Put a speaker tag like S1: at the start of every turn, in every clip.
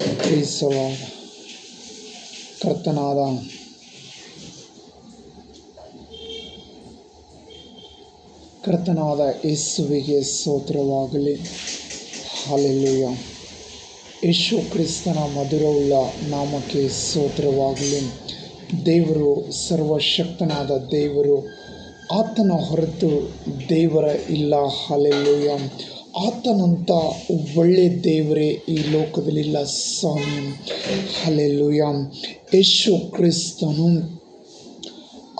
S1: ಕ್ರಿಸ್ತವ ಕರ್ತನಾದ ಯೇಸುವಿಗೆ ಸ್ತೋತ್ರವಾಗಲಿ. ಹಲ್ಲೆಲೂಯಾ. ಯೇಸು ಕ್ರಿಸ್ತನ ಮಧುರವುಳ್ಳ ನಾಮಕ್ಕೆ ಸ್ತೋತ್ರವಾಗಲಿ. ದೇವರು ಸರ್ವಶಕ್ತನಾದ ದೇವರು, ಆತನ ಹೊರತು ದೇವರ ಇಲ್ಲ. ಹಲ್ಲೆಲೂಯಾ. ಆತನಂಥ ಒಳ್ಳೆಯ ದೇವರೇ ಈ ಲೋಕದಲ್ಲಿಲ್ಲ ಸ್ವಾಮಿ. ಹಲ್ಲೆಲೂಯಾ. ಯೇಸು ಕ್ರಿಸ್ತನು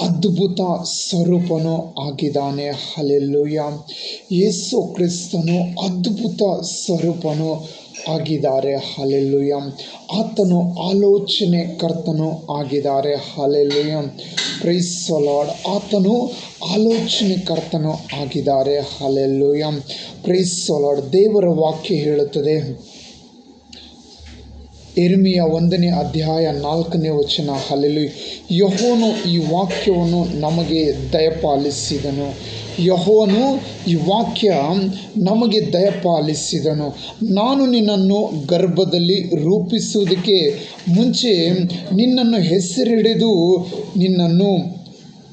S1: ಅದ್ಭುತ ಸ್ವರೂಪನು ಆಗಿದ್ದಾನೆ. ಹಲ್ಲೆಲೂಯಾ. ಯೇಸು ಕ್ರಿಸ್ತನು ಅದ್ಭುತ ಸ್ವರೂಪನು ಆಗಿದ್ದಾರೆ. ಹಲ್ಲೆಲೂಯಾ. ಆತನು ಆಲೋಚನೆ ಕರ್ತನು ಆಗಿದ್ದಾರೆ. ಹಲ್ಲೆಲೂಯಾ. Praise the lord. ಆತನು ಆಲೋಚನೆ ಕರ್ತನು ಆಗಿದ್ದಾರೆ. ಹಲ್ಲೆಲೂಯಾ. Praise the lord. ದೇವರ ವಾಕ್ಯ ಹೇಳುತ್ತದೆ, ಯೆರೆಮೀಯ 1ನೇ ಅಧ್ಯಾಯ 4ನೇ ವಚನ. ಹಲ್ಲೆಲೂಯಾ. ಯೆಹೋವನು ಈ ವಾಕ್ಯವನ್ನು ನಮಗೆ ದಯಪಾಲಿಸಿದನು. ಯೆಹೋವನು ಈ ವಾಕ್ಯ ನಮಗೆ ದಯಪಾಲಿಸಿದನು. ನಾನು ನಿನ್ನನ್ನು ಗರ್ಭದಲ್ಲಿ ರೂಪಿಸುವುದಕ್ಕೆ ಮುಂಚೆ ನಿನ್ನನ್ನು ಹೆಸರಿಡಿದು ನಿನ್ನನ್ನು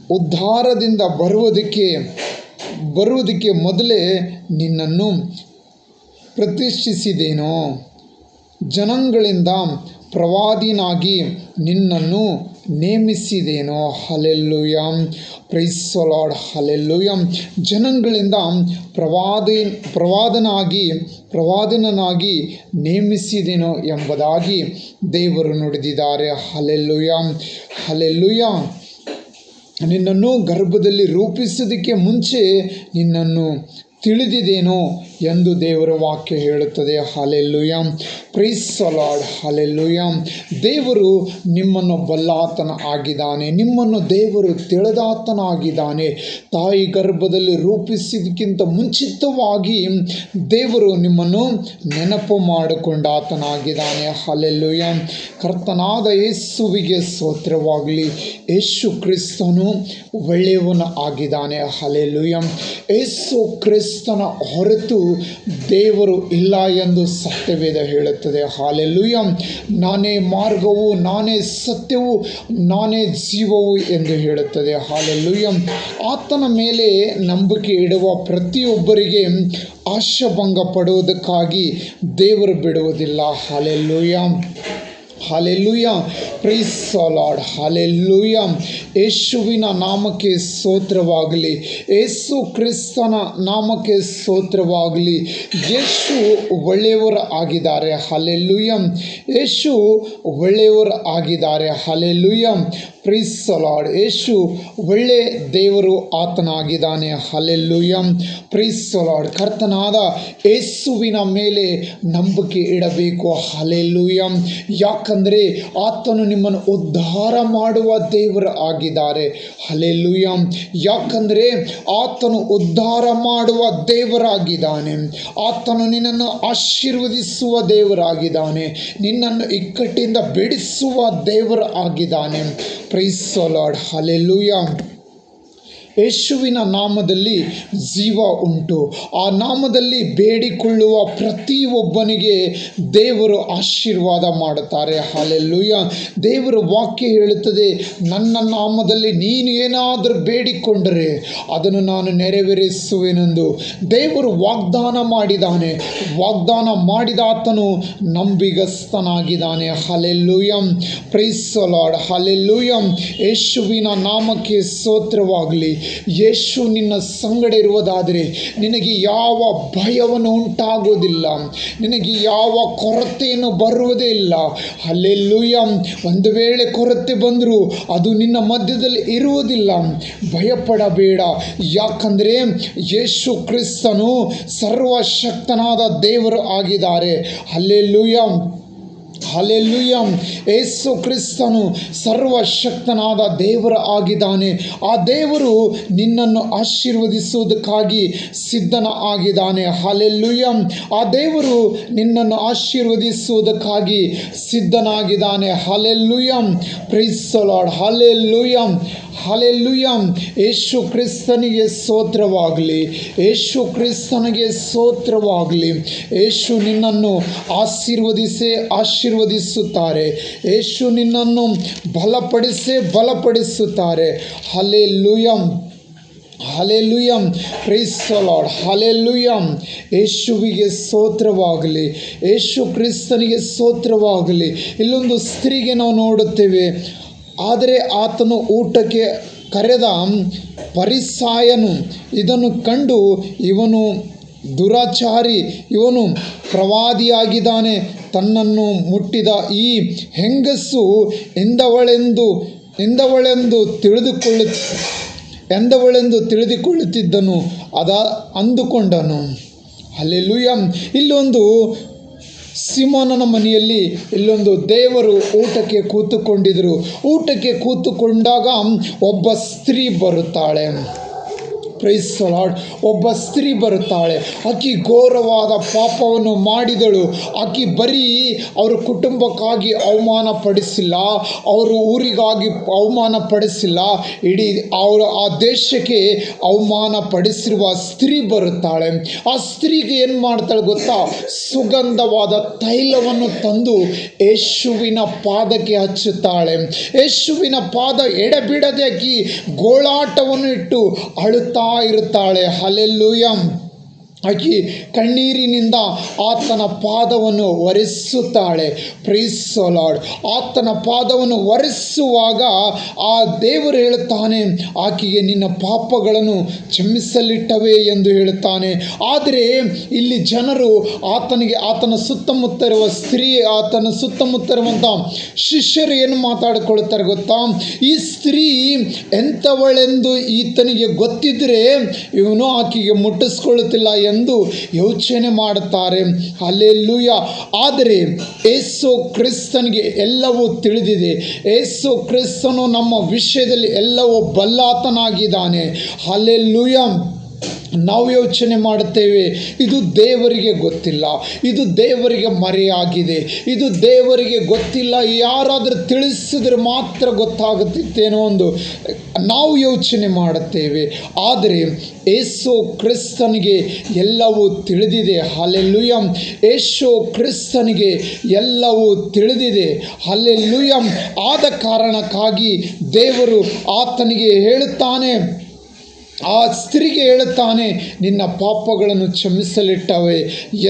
S1: ಉದ್ಧಾರದಿಂದ ಬರುವುದಕ್ಕೆ ಮೊದಲೇ ನಿನ್ನನ್ನು ಪ್ರತಿಷ್ಠಿಸಿದೆನೋ. ಜನಾಂಗಗಳಿಂದ ಪ್ರವಾದಿನಾಗಿ ನಿನ್ನನ್ನು ನೇಮಿಸಿದೆನೋ. Hallelujah. Praise the Lord. Hallelujah. ಜನಾಂಗಗಳಿಂದ ಪ್ರವಾದನಾಗಿ ನೇಮಿಸಿದೆನೋ ಎಂಬುದಾಗಿ ದೇವರು ನುಡಿದಿದ್ದಾರೆ. ಹಲ್ಲೆಲೂಯಾ. ಹಲ್ಲೆಲೂಯಾ. ನಿನ್ನನ್ನು ಗರ್ಭದಲ್ಲಿ ರೂಪಿಸೋದಕ್ಕೆ ಮುಂಚೆ ನಿನ್ನನ್ನು ತಿಳಿದಿದೇನೋ ಎಂದು ದೇವರ ವಾಕ್ಯ ಹೇಳುತ್ತದೆ. Hallelujah. Praise the Lord. Hallelujah. ದೇವರು ನಿಮ್ಮನ್ನು ಬಲ್ಲಾತನ ಆಗಿದ್ದಾನೆ. ನಿಮ್ಮನ್ನು ದೇವರು ತಿಳಿದಾತನಾಗಿದ್ದಾನೆ. ತಾಯಿ ಗರ್ಭದಲ್ಲಿ ರೂಪಿಸಿದಕ್ಕಿಂತ ಮುಂಚಿತವಾಗಿ ದೇವರು ನಿಮ್ಮನ್ನು ನೆನಪು ಮಾಡಿಕೊಂಡಾತನಾಗಿದ್ದಾನೆ. ಹಲ್ಲೆಲೂಯಾ. ಕರ್ತನಾದ ಯೇಸುವಿಗೆ ಸ್ತೋತ್ರವಾಗಲಿ. ಯೇಸು ಕ್ರಿಸ್ತನು ಒಳ್ಳೆಯವನು ಆಗಿದ್ದಾನೆ. ಹಲ್ಲೆಲೂಯಾ. ಯೇಸು ಕ್ರಿಸ್ತನ ಹೊರತು ದೇವರು ಇಲ್ಲ ಎಂದು ಸತ್ಯವೇದ ಹೇಳುತ್ತದೆ. ಹಲ್ಲೆಲೂಯಾ. ನಾನೇ ಮಾರ್ಗವು, ನಾನೇ ಸತ್ಯವು, ನಾನೇ ಜೀವವು ಎಂದು ಹೇಳುತ್ತದೆ. ಹಲ್ಲೆಲೂಯಾ. ಆತನ ಮೇಲೆ ನಂಬಿಕೆ ಇಡುವ ಪ್ರತಿಯೊಬ್ಬರಿಗೆ ಆಶಾಭಂಗ ಪಡುವುದಕ್ಕಾಗಿ ದೇವರು ಬಿಡುವುದಿಲ್ಲ. Hallelujah. Hallelujah. Praise the Lord. Hallelujah. ಯೇಸುವಿನ ನಾಮಕ್ಕೆ ಸ್ತೋತ್ರವಾಗಲಿ. ಯೇಸು ಕ್ರಿಸ್ತನ ನಾಮಕ್ಕೆ ಸ್ತೋತ್ರವಾಗಲಿ. ಯೇಸು ಒಳ್ಳೆಯವರು ಆಗಿದ್ದಾರೆ. ಹಲ್ಲೆಲೂಯಾ. ಯೇಸು ಒಳ್ಳೆಯವರು ಆಗಿದ್ದಾರೆ. ಹಲ್ಲೆಲೂಯಾ. Praise the Lord. ಯೇಸು ಒಳ್ಳೆ ದೇವರು ಆತನಾಗಿದ್ದಾನೆ. ಹಲ್ಲೆಲೂಯಾ. Praise the Lord. ಕರ್ತನಾದ ಯೇಸುವಿನ ಮೇಲೆ ನಂಬಿಕೆ ಇಡಬೇಕು. ಹಲ್ಲೆಲೂಯಾ. ಯಾಕಂದರೆ ಆತನು ನಿಮ್ಮನ್ನು ಉದ್ಧಾರ ಮಾಡುವ ದೇವರು ಆಗಿದ್ದಾರೆ. ಹಲ್ಲೆಲೂಯಾ. ಯಾಕಂದರೆ ಆತನು ಉದ್ಧಾರ ಮಾಡುವ ದೇವರಾಗಿದ್ದಾನೆ. ಆತನು ನಿನ್ನನ್ನು ಆಶೀರ್ವದಿಸುವ ದೇವರಾಗಿದ್ದಾನೆ. ನಿನ್ನನ್ನು ಇಕ್ಕಟ್ಟಿಂದ ಬಿಡಿಸುವ ದೇವರು ಆಗಿದ್ದಾನೆ. Price the Lord. ಹಲ್ಲೆಲೂಯಾ. ಯೇಸುವಿನ ನಾಮದಲ್ಲಿ ಜೀವ ಉಂಟು. ಆ ನಾಮದಲ್ಲಿ ಬೇಡಿಕೊಳ್ಳುವ ಪ್ರತಿಯೊಬ್ಬನಿಗೆ ದೇವರು ಆಶೀರ್ವಾದ ಮಾಡುತ್ತಾರೆ. ಹಲ್ಲೆಲೂಯಾ. ದೇವರ ವಾಕ್ಯ ಹೇಳುತ್ತದೆ, ನನ್ನ ನಾಮದಲ್ಲಿ ನೀನು ಏನಾದರೂ ಬೇಡಿಕೊಂಡರೆ ಅದನ್ನು ನಾನು ನೆರವೇರಿಸುವೆನೆಂದು ದೇವರು ವಾಗ್ದಾನ ಮಾಡಿದ್ದಾನೆ. ವಾಗ್ದಾನ ಮಾಡಿದಾತನು ನಂಬಿಗಸ್ತನಾಗಿದ್ದಾನೆ. Hallelujah. Praise the Lord. Hallelujah. ಯೇಸುವಿನ ನಾಮಕ್ಕೆ ಸ್ತೋತ್ರವಾಗಲಿ. ಯೇಸು ನಿನ್ನ ಸಂಗಡ ಇರುವುದಾದರೆ ನಿನಗೆ ಯಾವ ಭಯವನ್ನು ಉಂಟಾಗುವುದಿಲ್ಲ. ನಿನಗೆ ಯಾವ ಕೊರತೆಯನ್ನು ಬರುವುದೇ ಇಲ್ಲ. ಹಲ್ಲೆಲೂಯಾ. ಒಂದು ವೇಳೆ ಕೊರತೆ ಬಂದರೂ ಅದು ನಿನ್ನ ಮಧ್ಯದಲ್ಲಿ ಇರುವುದಿಲ್ಲ. ಭಯಪಡಬೇಡ. ಯಾಕಂದರೆ ಯೇಸು ಕ್ರಿಸ್ತನು ಸರ್ವಶಕ್ತನಾದ ದೇವರು ಆಗಿದ್ದಾರೆ. ಹಲ್ಲೆಲೂಯಾ. ಹಲ್ಲೆಲೂಯಾ. ಯೇಸು ಕ್ರಿಸ್ತನು ಸರ್ವಶಕ್ತನಾದ ದೇವರು ಆಗಿದ್ದಾನೆ. ಆ ದೇವರು ನಿನ್ನನ್ನು ಆಶೀರ್ವದಿಸುವುದಕ್ಕಾಗಿ ಸಿದ್ಧನ ಆಗಿದ್ದಾನೆ. ಹಲ್ಲೆಲೂಯಾ. ಆ ದೇವರು ನಿನ್ನನ್ನು ಆಶೀರ್ವದಿಸುವುದಕ್ಕಾಗಿ ಸಿದ್ಧನಾಗಿದ್ದಾನೆ. Hallelujah. Praise the Lord. Hallelujah. Hallelujah. ಯೇಸು ಕ್ರಿಸ್ತನಿಗೆ ಸ್ತೋತ್ರವಾಗಲಿ, ಯೇಸು ಕ್ರಿಸ್ತನಿಗೆ ಸ್ತೋತ್ರವಾಗಲಿ. ಯೇಸು ನಿನ್ನನ್ನು ಆಶೀರ್ವದಿಸುತ್ತಾರೆ. ಯೇಸು ನಿನ್ನನ್ನು ಬಲಪಡಿಸುತ್ತಾರೆ. Hallelujah, hallelujah, praise the Lord, hallelujah. ಯೇಸುವಿಗೆ ಸ್ತೋತ್ರವಾಗಲಿ, ಯೇಸು ಕ್ರಿಸ್ತನಿಗೆ ಸ್ತೋತ್ರವಾಗಲಿ. ಇಲ್ಲೊಂದು ಸ್ತ್ರೀಗೆ ನಾವು ನೋಡುತ್ತೇವೆ. ಆದರೆ ಆತನು ಊಟಕ್ಕೆ ಕರೆದ ಫರಿಸಾಯನು ಇದನ್ನು ಕಂಡು, ಇವನು ದುರಾಚಾರಿ, ಇವನು ಪ್ರವಾದಿಯಾಗಿದ್ದಾನೆ, ತನ್ನನ್ನು ಮುಟ್ಟಿದ ಈ ಹೆಂಗಸು ಎಂದವಳೆಂದು ತಿಳಿದುಕೊಳ್ಳುತ್ತಿದ್ದನು ಅಂದುಕೊಂಡನು. ಹಲ್ಲೆಲೂಯ. ಇಲ್ಲೊಂದು ಸಿಮೋನನ ಮನೆಯಲ್ಲಿ ಇಲ್ಲೊಂದು ದೇವರು ಊಟಕ್ಕೆ ಕೂತುಕೊಂಡಿದ್ದರು. ಊಟಕ್ಕೆ ಕೂತುಕೊಂಡಾಗ ಒಬ್ಬ ಸ್ತ್ರೀ ಬರುತ್ತಾಳೆ. Praise the Lord. ಒಬ್ಬ ಸ್ತ್ರೀ ಬರುತ್ತಾಳೆ. ಆಕೆ ಘೋರವಾದ ಪಾಪವನ್ನು ಮಾಡಿದಳು. ಆಕೆ ಬರೀ ಅವ್ರ ಕುಟುಂಬಕ್ಕಾಗಿ ಅವಮಾನ ಪಡಿಸಿಲ್ಲ, ಅವ್ರ ಊರಿಗಾಗಿ ಅವಮಾನ ಪಡಿಸಿಲ್ಲ, ಇಡೀ ಆ ದೇಶಕ್ಕೆ ಅವಮಾನ ಪಡಿಸಿರುವ ಸ್ತ್ರೀ ಬರುತ್ತಾಳೆ. ಆ ಸ್ತ್ರೀಗೆ ಏನು ಮಾಡ್ತಾಳೆ ಗೊತ್ತಾ? ಸುಗಂಧವಾದ ತೈಲವನ್ನು ತಂದು ಯೇಸುವಿನ ಪಾದಕ್ಕೆ ಹಚ್ಚುತ್ತಾಳೆ. ಯೇಸುವಿನ ಪಾದ ಎಡೆಬಿಡದೆ ಆಕಿ ಗೋಳಾಟವನ್ನು ಇಟ್ಟು ಅಳುತ್ತಾ ಇರುತ್ತಾಳೆ. ಹಲ್ಲೆಲೂಯ. ಆಕೆ ಕಣ್ಣೀರಿನಿಂದ ಆತನ ಪಾದವನ್ನು ಒರೆಸುತ್ತಾಳೆ. Price the lord. ಆತನ ಪಾದವನ್ನು ಒರೆಸುವಾಗ ಆ ದೇವರು ಹೇಳುತ್ತಾನೆ, ಆಕೆಗೆ ನಿನ್ನ ಪಾಪಗಳನ್ನು ಕ್ಷಮಿಸಲಿಟ್ಟವೆ ಎಂದು ಹೇಳುತ್ತಾನೆ. ಆದರೆ ಇಲ್ಲಿ ಜನರು ಆತನ ಸುತ್ತಮುತ್ತ ಇರುವ ಆತನ ಸುತ್ತಮುತ್ತ ಇರುವಂಥ ಶಿಷ್ಯರು ಏನು ಮಾತಾಡಿಕೊಳ್ಳುತ್ತಾರೆ ಗೊತ್ತಾ? ಈ ಸ್ತ್ರೀ ಎಂಥವಳೆಂದು ಈತನಿಗೆ ಗೊತ್ತಿದ್ದರೆ ಇವನು ಆಕೆಗೆ ಮುಟ್ಟಿಸ್ಕೊಳ್ಳುತ್ತಿಲ್ಲ ಎಂದು ಯೋಚನೆ ಮಾಡುತ್ತಾರೆ. ಹಲ್ಲೆಲೂಯ. ಆದರೆ ಯೇಸು ಕ್ರಿಸ್ತನಿಗೆ ಎಲ್ಲವೂ ತಿಳಿದಿದೆ. ಯೇಸು ಕ್ರಿಸ್ತನು ನಮ್ಮ ವಿಷಯದಲ್ಲಿ ಎಲ್ಲವೂ ಬಲ್ಲಾತನಾಗಿದ್ದಾನೆ. ಹಲ್ಲೆಲೂಯ. ನಾವು ಯೋಚನೆ ಮಾಡುತ್ತೇವೆ, ಇದು ದೇವರಿಗೆ ಗೊತ್ತಿಲ್ಲ, ಇದು ದೇವರಿಗೆ ಮರೆಯಾಗಿದೆ, ಇದು ದೇವರಿಗೆ ಗೊತ್ತಿಲ್ಲ, ಯಾರಾದರೂ ತಿಳಿಸಿದ್ರೆ ಮಾತ್ರ ಗೊತ್ತಾಗುತ್ತಿತ್ತೇನೋ ಒಂದು ನಾವು ಯೋಚನೆ ಮಾಡುತ್ತೇವೆ. ಆದರೆ ಯೇಸು ಕ್ರಿಸ್ತನಿಗೆ ಎಲ್ಲವೂ ತಿಳಿದಿದೆ. ಹಲ್ಲೆಲೂಯ. ಯೇಸು ಕ್ರಿಸ್ತನಿಗೆ ಎಲ್ಲವೂ ತಿಳಿದಿದೆ. ಹಲ್ಲೆಲೂಯ. ಆದ ಕಾರಣಕ್ಕಾಗಿ ದೇವರು ಆತನಿಗೆ ಹೇಳುತ್ತಾನೆ, ಆ ಸ್ತ್ರೀಗೆ ಹೇಳುತ್ತಾನೆ, ನಿನ್ನ ಪಾಪಗಳನ್ನು ಕ್ಷಮಿಸಲಿಟ್ಟವೆ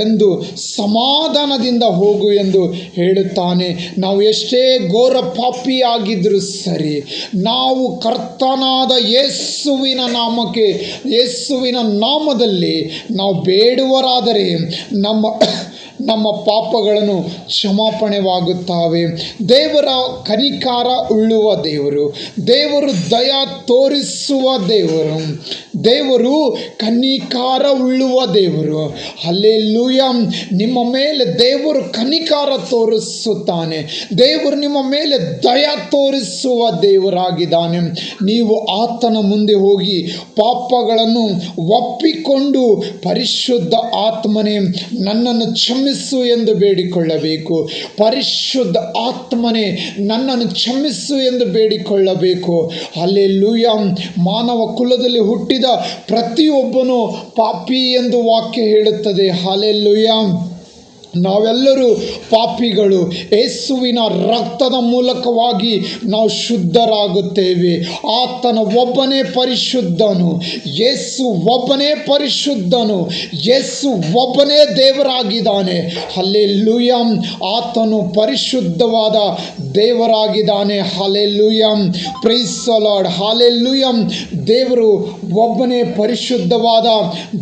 S1: ಎಂದು, ಸಮಾಧಾನದಿಂದ ಹೋಗು ಎಂದು ಹೇಳುತ್ತಾನೆ. ನಾವು ಎಷ್ಟೇ ಘೋರ ಪಾಪಿಯಾಗಿದ್ದರೂ ಸರಿ, ನಾವು ಕರ್ತನಾದ ಯೇಸುವಿನ ನಾಮದಲ್ಲಿ ನಾವು ಬೇಡುವರಾದರೆ ನಮ್ಮ ಪಾಪಗಳನ್ನು ಕ್ಷಮಾಪಣೆವಾಗುತ್ತವೆ. ದೇವರ ಕನಿಕಾರ ಉಳ್ಳುವ ದೇವರು, ದೇವರು ದಯ ತೋರಿಸುವ ದೇವರು, ದೇವರು ಕನಿಕಾರ ಉಳ್ಳುವ ದೇವರು. ಹಲ್ಲೆಲೂಯ. ನಿಮ್ಮ ಮೇಲೆ ದೇವರು ಕನಿಕಾರ ತೋರಿಸುತ್ತಾನೆ. ದೇವರು ನಿಮ್ಮ ಮೇಲೆ ದಯ ತೋರಿಸುವ ದೇವರಾಗಿದ್ದಾನೆ. ನೀವು ಆತನ ಮುಂದೆ ಹೋಗಿ ಪಾಪಗಳನ್ನು ಒಪ್ಪಿಕೊಂಡು, ಪರಿಶುದ್ಧ ಆತ್ಮನೇ ನನ್ನನ್ನು ಕ್ಷಮಿಸು ಎಂದು ಬೇಡಿಕೊಳ್ಳಬೇಕು. ಪರಿಶುದ್ಧ ಆತ್ಮನೇ ನನ್ನನ್ನು ಕ್ಷಮಿಸು ಎಂದು ಬೇಡಿಕೊಳ್ಳಬೇಕು. ಹಲ್ಲೆಲೂಯ. ಮಾನವ ಕುಲದಲ್ಲಿ ಹುಟ್ಟಿದ ಪ್ರತಿಯೊಬ್ಬನು ಪಾಪಿ ಎಂದು ವಾಕ್ಯ ಹೇಳುತ್ತದೆ. ಹಲ್ಲೆಲೂಯ. ನಾವೆಲ್ಲರೂ ಪಾಪಿಗಳು. ಯೇಸುವಿನ ರಕ್ತದ ಮೂಲಕವಾಗಿ ನಾವು ಶುದ್ಧರಾಗುತ್ತೇವೆ. ಆತನ ಒಬ್ಬನೇ ಪರಿಶುದ್ಧನು, ಯೇಸು ಒಬ್ಬನೇ ಪರಿಶುದ್ಧನು, ಯೇಸು ಒಬ್ಬನೇ ದೇವರಾಗಿದ್ದಾನೆ. ಹಲ್ಲೆಲೂಯ. ಆತನು ಪರಿಶುದ್ಧವಾದ ದೇವರಾಗಿದ್ದಾನೆ. Hallelujah. Praise the Lord. Hallelujah. ದೇವರು ಒಬ್ಬನೇ ಪರಿಶುದ್ಧವಾದ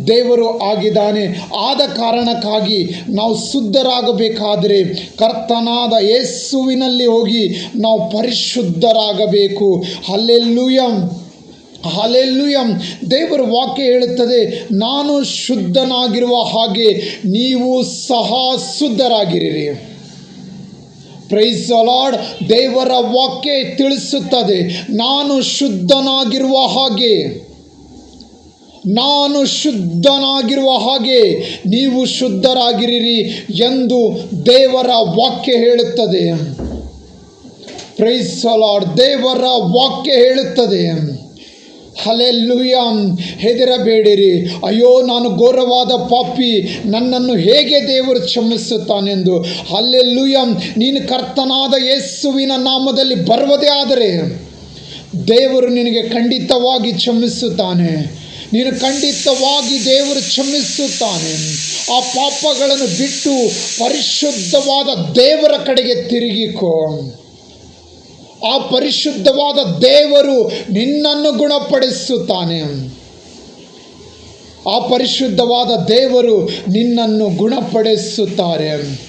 S1: ದೇವರು ಆಗಿದ್ದಾನೆ. ಆದ ಕಾರಣಕ್ಕಾಗಿ ನಾವು ಶುದ್ಧರಾಗಬೇಕಾದರೆ ಕರ್ತನಾದ ಯೇಸುವಿನಲ್ಲಿ ಹೋಗಿ ನಾವು ಪರಿಶುದ್ಧರಾಗಬೇಕು. ಹಲ್ಲೆಲೂಯ. ಹಲ್ಲೆಲೂಯ. ದೇವರ ವಾಕ್ಯ ಹೇಳುತ್ತದೆ, ನಾನು ಶುದ್ಧನಾಗಿರುವ ಹಾಗೆ ನೀವು ಸಹ ಶುದ್ಧರಾಗಿರಿ. Price the lord. ದೇವರ ವಾಕ್ಯ ತಿಳಿಸುತ್ತದೆ, ನಾನು ಶುದ್ಧನಾಗಿರುವ ಹಾಗೆ ನೀವು ಶುದ್ಧರಾಗಿರಿ ಎಂದು ದೇವರ ವಾಕ್ಯ ಹೇಳುತ್ತದೆ. Price the lord. ದೇವರ ವಾಕ್ಯ ಹೇಳುತ್ತದೆ, ಹಲ್ಲೆಲೂಯಾ, ಹೆದರಬೇಡಿರಿ, ಅಯ್ಯೋ ನಾನು ಘೋರವಾದ ಪಾಪಿ, ನನ್ನನ್ನು ಹೇಗೆ ದೇವರು ಕ್ಷಮಿಸುತ್ತಾನೆಂದು. ಹಲ್ಲೆಲೂಯಾ. ನೀನು ಕರ್ತನಾದ ಯೇಸುವಿನ ನಾಮದಲ್ಲಿ ಬರುವುದೇ ಆದರೆ ದೇವರು ನಿನಗೆ ಖಂಡಿತವಾಗಿ ಕ್ಷಮಿಸುತ್ತಾನೆ. ನೀನು ಖಂಡಿತವಾಗಿ ದೇವರು ಕ್ಷಮಿಸುತ್ತಾನೆ. ಆ ಪಾಪಗಳನ್ನು ಬಿಟ್ಟು ಪರಿಶುದ್ಧವಾದ ದೇವರ ಕಡೆಗೆ ತಿರುಗಿಕೋ. ಆ ಪರಿಶುದ್ಧವಾದ ದೇವರು ನಿನ್ನನ್ನು ಗುಣಪಡಿಸುತ್ತಾನೆ. ಆ ಪರಿಶುದ್ಧವಾದ ದೇವರು ನಿನ್ನನ್ನು ಗುಣಪಡಿಸುತ್ತಾರೆ.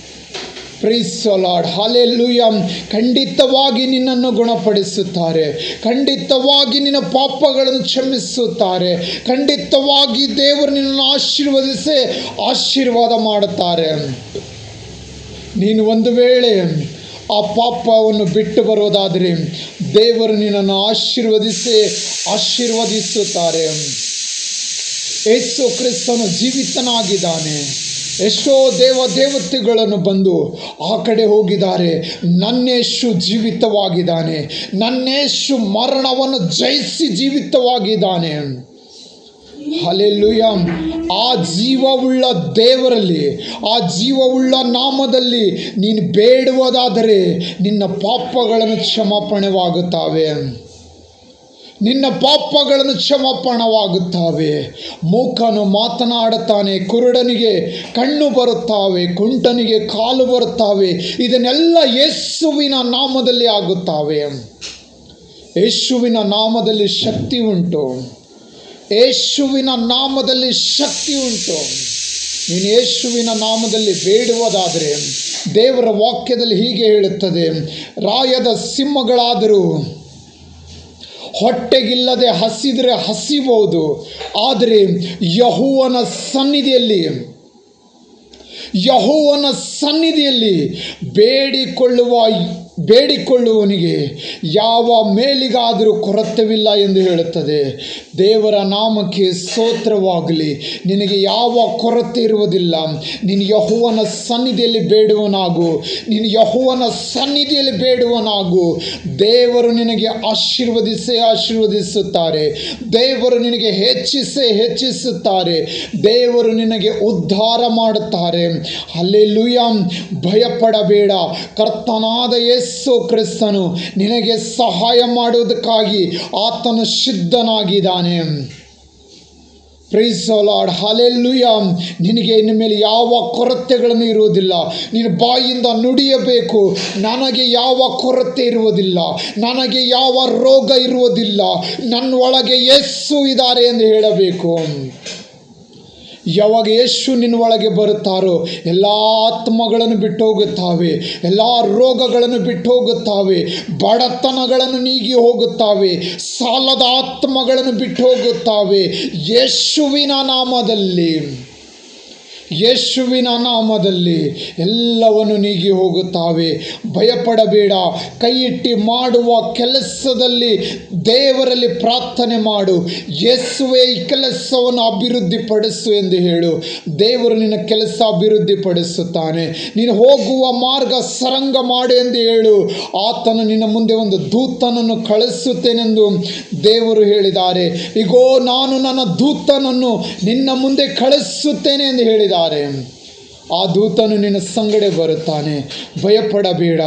S1: Praise the Lord. ಹಲ್ಲೆಲೂಯಾ. ಖಂಡಿತವಾಗಿ ನಿನ್ನನ್ನು ಗುಣಪಡಿಸುತ್ತಾರೆ. ಖಂಡಿತವಾಗಿ ನಿನ್ನ ಪಾಪಗಳನ್ನು ಕ್ಷಮಿಸುತ್ತಾರೆ. ಖಂಡಿತವಾಗಿ ದೇವರು ನಿನ್ನನ್ನು ಆಶೀರ್ವದಿಸಿ ಆಶೀರ್ವಾದ ಮಾಡುತ್ತಾರೆ. ನೀನು ಒಂದು ವೇಳೆ ಆ ಪಾಪವನ್ನು ಬಿಟ್ಟು ಬರುವುದಾದರೆ ದೇವರು ನಿನ್ನನ್ನು ಆಶೀರ್ವದಿಸುತ್ತಾರೆ. ಯೇಸು ಕ್ರಿಸ್ತನು ಜೀವಿತನಾಗಿದ್ದಾನೆ. ಎಷ್ಟೋ ದೇವತೆಗಳನ್ನು ಬಂದು ಆ ಕಡೆ ಹೋಗಿದ್ದಾರೆ. ನನ್ನೇಶು ಜೀವಿತವಾಗಿದ್ದಾನೆ. ನನ್ನೇಶು ಮರಣವನ್ನು ಜಯಿಸಿ ಜೀವಿತವಾಗಿದ್ದಾನೆ. ಹಲ್ಲೆಲೂಯಾ. ಆ ಜೀವವುಳ್ಳ ದೇವರಲ್ಲಿ, ಆ ಜೀವವುಳ್ಳ ನಾಮದಲ್ಲಿ ನೀನು ಬೇಡುವುದಾದರೆ ನಿನ್ನ ಪಾಪಗಳನ್ನು ಕ್ಷಮಾಪಣೆವಾಗುತ್ತವೆ. ನಿನ್ನ ಪಾಪಗಳನ್ನು ಕ್ಷಮಾಪಣವಾಗುತ್ತವೆ. ಮೂಕನು ಮಾತನಾಡುತ್ತಾನೆ, ಕುರುಡನಿಗೆ ಕಣ್ಣು ಬರುತ್ತವೆ, ಕುಂಟನಿಗೆ ಕಾಲು ಬರುತ್ತವೆ. ಇದನ್ನೆಲ್ಲ ಯೇಸುವಿನ ನಾಮದಲ್ಲಿ ಆಗುತ್ತವೆ. ಯೇಸುವಿನ ನಾಮದಲ್ಲಿ ಶಕ್ತಿ ಉಂಟು. ಯೇಸುವಿನ ನಾಮದಲ್ಲಿ ಶಕ್ತಿ ಉಂಟು. ನೀನು ಯೇಸುವಿನ ನಾಮದಲ್ಲಿ ಬೇಡುವುದಾದರೆ ದೇವರ ವಾಕ್ಯದಲ್ಲಿ ಹೀಗೆ ಹೇಳುತ್ತದೆ, ರಾಯದ ಸಿಂಹಗಳಾದರೂ ಹೊಟ್ಟೆಗಿಲ್ಲದೆ ಹಸಿದರೆ ಹಸಿಬಹುದು, ಆದರೆ ಯೆಹೋವನ ಸನ್ನಿಧಿಯಲ್ಲಿ ಬೇಡಿಕೊಳ್ಳುವವನಿಗೆ ಯಾವ ಮೇಲಿಗಾದರೂ ಕೊರತೆವಿಲ್ಲ ಎಂದು ಹೇಳುತ್ತದೆ. ದೇವರ ನಾಮಕ್ಕೆ ಸ್ತೋತ್ರವಾಗಲಿ. ನಿನಗೆ ಯಾವ ಕೊರತೆ ಇರುವುದಿಲ್ಲ. ನೀನು ಯೆಹೋವನ ಸನ್ನಿಧಿಯಲ್ಲಿ ಬೇಡುವನಾಗು. ದೇವರು ನಿನಗೆ ಆಶೀರ್ವದಿಸುತ್ತಾರೆ. ದೇವರು ನಿನಗೆ ಹೆಚ್ಚಿಸುತ್ತಾರೆ. ದೇವರು ನಿನಗೆ ಉದ್ಧಾರ ಮಾಡುತ್ತಾರೆ. ಹಲ್ಲೆಲೂಯಾ. ಭಯಪಡಬೇಡ. ಕರ್ತನಾದ ಯೇಸು ಕ್ರಿಸ್ತನು ನಿನಗೆ ಸಹಾಯ ಮಾಡುವುದಕ್ಕಾಗಿ ಆತನು ಸಿದ್ಧನಾಗಿದ್ದಾನೆ. Praise the Lord. ಹಲ್ಲೆಲೂಯಾ. ನಿನಗೆ ಇನ್ನು ಮೇಲೆ ಯಾವ ಕೊರತೆಗಳನ್ನು ಇರುವುದಿಲ್ಲ. ನೀನು ಬಾಯಿಂದ ನುಡಿಯಬೇಕು, ನನಗೆ ಯಾವ ಕೊರತೆ ಇರುವುದಿಲ್ಲ, ನನಗೆ ಯಾವ ರೋಗ ಇರುವುದಿಲ್ಲ, ನನ್ನ ಒಳಗೆ ಯೇಸು ಇದ್ದಾರೆ ಎಂದು ಹೇಳಬೇಕು. ಯಾವಾಗ ಯೇಸು ನಿನ್ನ ಒಳಗೆ ಬರುತ್ತಾರೋ ಎಲ್ಲ ಆತ್ಮಗಳನ್ನು ಬಿಟ್ಟು ಹೋಗುತ್ತವೆ, ಎಲ್ಲ ರೋಗಗಳನ್ನು ಬಿಟ್ಟು ಹೋಗುತ್ತವೆ, ಬಡತನಗಳನ್ನು ನೀಗಿ ಹೋಗುತ್ತವೆ, ಸಾಲದ ಆತ್ಮಗಳನ್ನು ಬಿಟ್ಟು ಹೋಗುತ್ತವೆ. ಯೇಸುವಿನ ನಾಮದಲ್ಲಿ ಎಲ್ಲವನ್ನು ನೀಗಿ ಹೋಗುತ್ತವೆ. ಭಯಪಡಬೇಡ. ಕೈ ಇಟ್ಟು ಮಾಡುವ ಕೆಲಸದಲ್ಲಿ ದೇವರಲ್ಲಿ ಪ್ರಾರ್ಥನೆ ಮಾಡು. ಯೇಸುವೇ ಈ ಕೆಲಸವನ್ನು ಅಭಿವೃದ್ಧಿಪಡಿಸು ಎಂದು ಹೇಳು. ದೇವರು ನಿನ್ನ ಕೆಲಸ ಅಭಿವೃದ್ಧಿಪಡಿಸುತ್ತಾನೆ. ನೀನು ಹೋಗುವ ಮಾರ್ಗ ಸರಂಗ ಮಾಡು ಎಂದು ಹೇಳು. ಆತನು ನಿನ್ನ ಮುಂದೆ ಒಂದು ದೂತನನ್ನು ಕಳಿಸುತ್ತೇನೆಂದು ದೇವರು ಹೇಳಿದ್ದಾರೆ. ಇಗೋ ನಾನು ನನ್ನ ದೂತನನ್ನು ನಿನ್ನ ಮುಂದೆ ಕಳಿಸುತ್ತೇನೆ ಎಂದು ಹೇಳಿದ್ದಾರೆ. ಆ ದೂತನು ನಿನ್ನ ಸಂಗಡೆ ಬರುತ್ತಾನೆ. ಭಯಪಡಬೇಡ.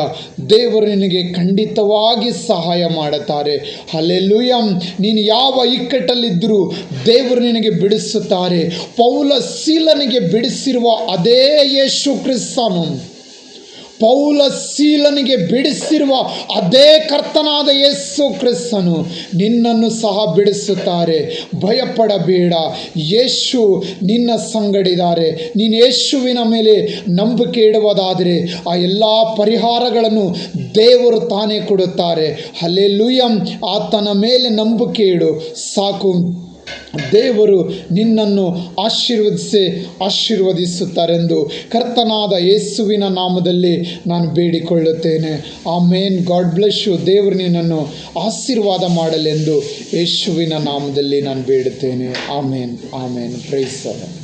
S1: ದೇವರು ನಿನಗೆ ಖಂಡಿತವಾಗಿ ಸಹಾಯ ಮಾಡುತ್ತಾರೆ. ಹಲ್ಲೆಲೂಯಾ. ನೀನು ಯಾವ ಇಕ್ಕಟ್ಟಲ್ಲಿದ್ದರೂ ದೇವರು ನಿನಗೆ ಬಿಡಿಸುತ್ತಾರೆ. ಪೌಲ ಸೀಲನಿಗೆ ಬಿಡಿಸಿರುವ ಅದೇ ಯೇಸು ಕ್ರಿಸ್ತನು, ಪೌಲ ಸೀಲನಿಗೆ ಬಿಡಿಸಿರುವ ಅದೇ ಕರ್ತನಾದ ಯೇಸು ಕ್ರಿಸ್ತನು ನಿನ್ನನ್ನು ಸಹ ಬಿಡಿಸುತ್ತಾರೆ. ಭಯಪಡಬೇಡ. ಯೇಸು ನಿನ್ನ ಸಂಗಡಿದ್ದಾರೆ. ನೀನು ಯೇಸುವಿನ ಮೇಲೆ ನಂಬಿಕೆ ಇಡುವುದಾದರೆ ಆ ಎಲ್ಲ ಪರಿಹಾರಗಳನ್ನು ದೇವರು ತಾನೇ ಕೊಡುತ್ತಾರೆ. ಹಲ್ಲೆಲೂಯಾ. ಆತನ ಮೇಲೆ ನಂಬಿಕೆ ಇಡು ಸಾಕು. ದೇವರು ನಿನ್ನನ್ನು ಆಶೀರ್ವದಿಸುತ್ತಾರೆಂದು ಕರ್ತನಾದ ಯೇಸುವಿನ ನಾಮದಲ್ಲಿ ನಾನು ಬೇಡಿಕೊಳ್ಳುತ್ತೇನೆ. ಆಮೇನ್. God bless you. ದೇವರು ನಿನ್ನನ್ನು ಆಶೀರ್ವಾದ ಮಾಡಲೆಂದು ಯೇಸುವಿನ ನಾಮದಲ್ಲಿ ನಾನು ಬೇಡುತ್ತೇನೆ. ಆಮೇನ್. Praise the lord.